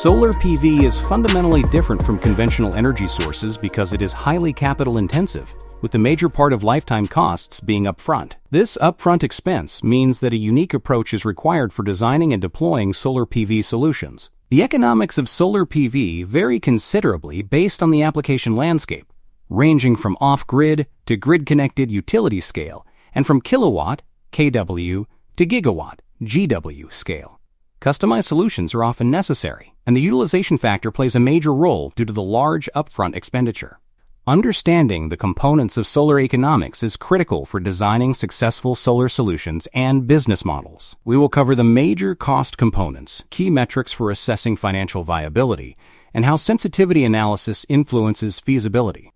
Solar PV is fundamentally different from conventional energy sources because it is highly capital intensive, with the major part of lifetime costs being upfront. This upfront expense means that a unique approach is required for designing and deploying solar PV solutions. The economics of solar PV vary considerably based on the application landscape, ranging from off-grid to grid-connected utility scale, and from kilowatt, kW, to gigawatt, GW scale. Customized solutions are often necessary, and the utilization factor plays a major role due to the large upfront expenditure. Understanding the components of solar economics is critical for designing successful solar solutions and business models. We will cover the major cost components, key metrics for assessing financial viability, and how sensitivity analysis influences feasibility.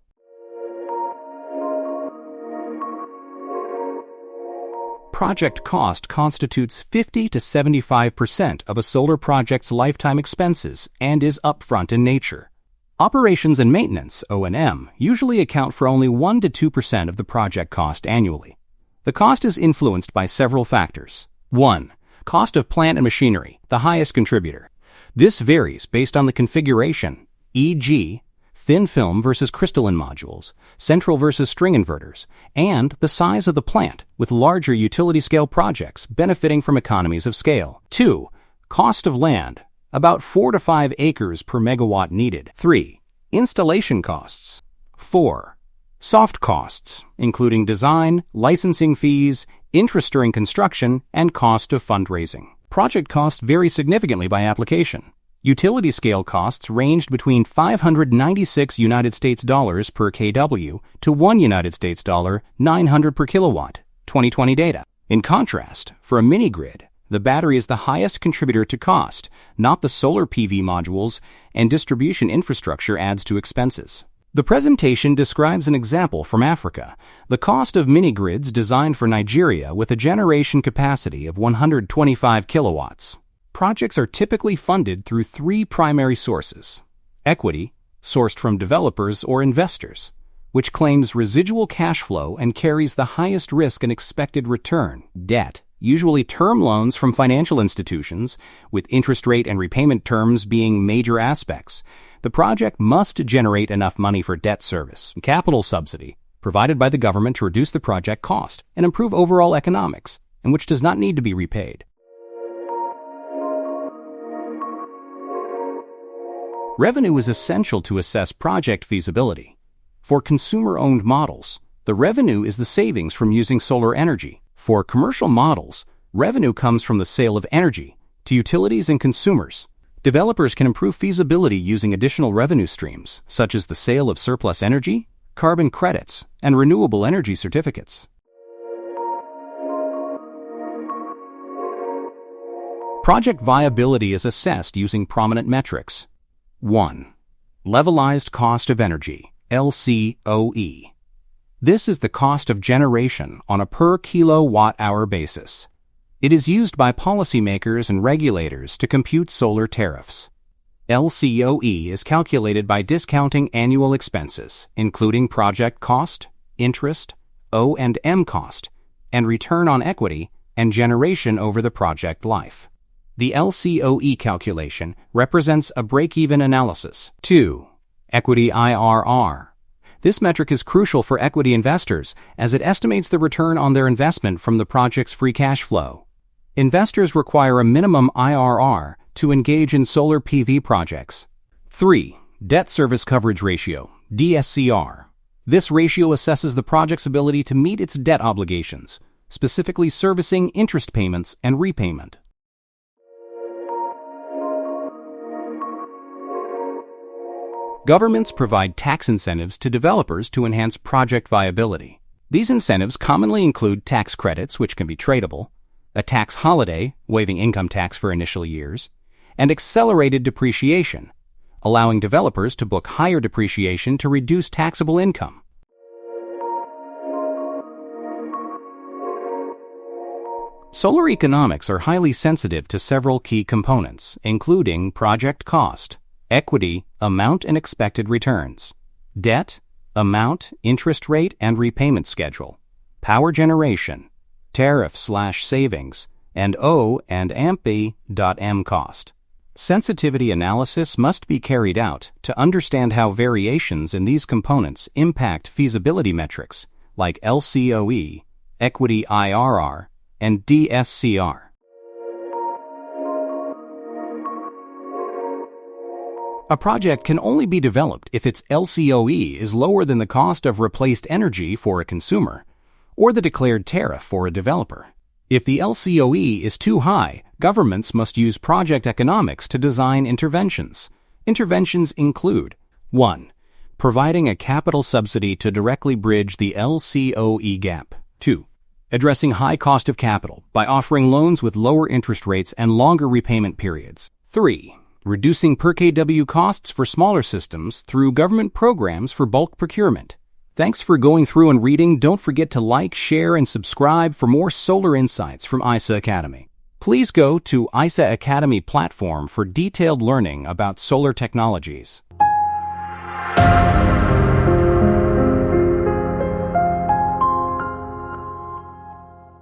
Project cost constitutes 50 to 75% of a solar project's lifetime expenses and is upfront in nature. Operations and maintenance, O&M, usually account for only 1 to 2% of the project cost annually. The cost is influenced by several factors. 1. Cost of plant and machinery, the highest contributor. This varies based on the configuration, e.g., thin film versus crystalline modules, central versus string inverters, and the size of the plant, with larger utility-scale projects benefiting from economies of scale. 2. Cost of land, about 4 to 5 acres per megawatt needed. 3. Installation costs. 4. Soft costs, including design, licensing fees, interest during construction, and cost of fundraising. Project costs vary significantly by application. Utility scale costs ranged between $596 United States dollars per kW to $1 United States dollar 900 per kilowatt, 2020 data. In contrast, for a mini-grid, the battery is the highest contributor to cost, not the solar PV modules, and distribution infrastructure adds to expenses. The presentation describes an example from Africa, the cost of mini-grids designed for Nigeria with a generation capacity of 125 kilowatts. Projects are typically funded through 3 primary sources. Equity, sourced from developers or investors, which claims residual cash flow and carries the highest risk and expected return. Debt, usually term loans from financial institutions, with interest rate and repayment terms being major aspects. The project must generate enough money for debt service. Capital subsidy, provided by the government to reduce the project cost and improve overall economics, and which does not need to be repaid. Revenue is essential to assess project feasibility. For consumer-owned models, the revenue is the savings from using solar energy. For commercial models, revenue comes from the sale of energy to utilities and consumers. Developers can improve feasibility using additional revenue streams, such as the sale of surplus energy, carbon credits, and renewable energy certificates. Project viability is assessed using prominent metrics. 1. Levelized cost of energy, LCOE. This is the cost of generation on a per kilowatt-hour basis. It is used by policymakers and regulators to compute solar tariffs. LCOE is calculated by discounting annual expenses, including project cost, interest, O&M cost, and return on equity and generation over the project life. The LCOE calculation represents a break-even analysis. 2. Equity IRR. This metric is crucial for equity investors as it estimates the return on their investment from the project's free cash flow. Investors require a minimum IRR to engage in solar PV projects. 3. Debt service coverage ratio, DSCR. This ratio assesses the project's ability to meet its debt obligations, specifically servicing interest payments and repayment. Governments provide tax incentives to developers to enhance project viability. These incentives commonly include tax credits, which can be tradable, a tax holiday, waiving income tax for initial years, and accelerated depreciation, allowing developers to book higher depreciation to reduce taxable income. Solar economics are highly sensitive to several key components, including project cost, equity, amount and expected returns, debt, amount, interest rate, and repayment schedule, power generation, tariff/savings, and O and AMP.M cost. Sensitivity analysis must be carried out to understand how variations in these components impact feasibility metrics like LCOE, equity IRR, and DSCR. A project can only be developed if its LCOE is lower than the cost of replaced energy for a consumer or the declared tariff for a developer. If the LCOE is too high, governments must use project economics to design interventions. Interventions include 1. Providing a capital subsidy to directly bridge the LCOE gap. 2. Addressing high cost of capital by offering loans with lower interest rates and longer repayment periods. 3. Reducing per kW costs for smaller systems through government programs for bulk procurement. Thanks for going through and reading. Don't forget to like, share, and subscribe for more solar insights from I-SED Academy. Please go to I-SED Academy platform for detailed learning about solar technologies.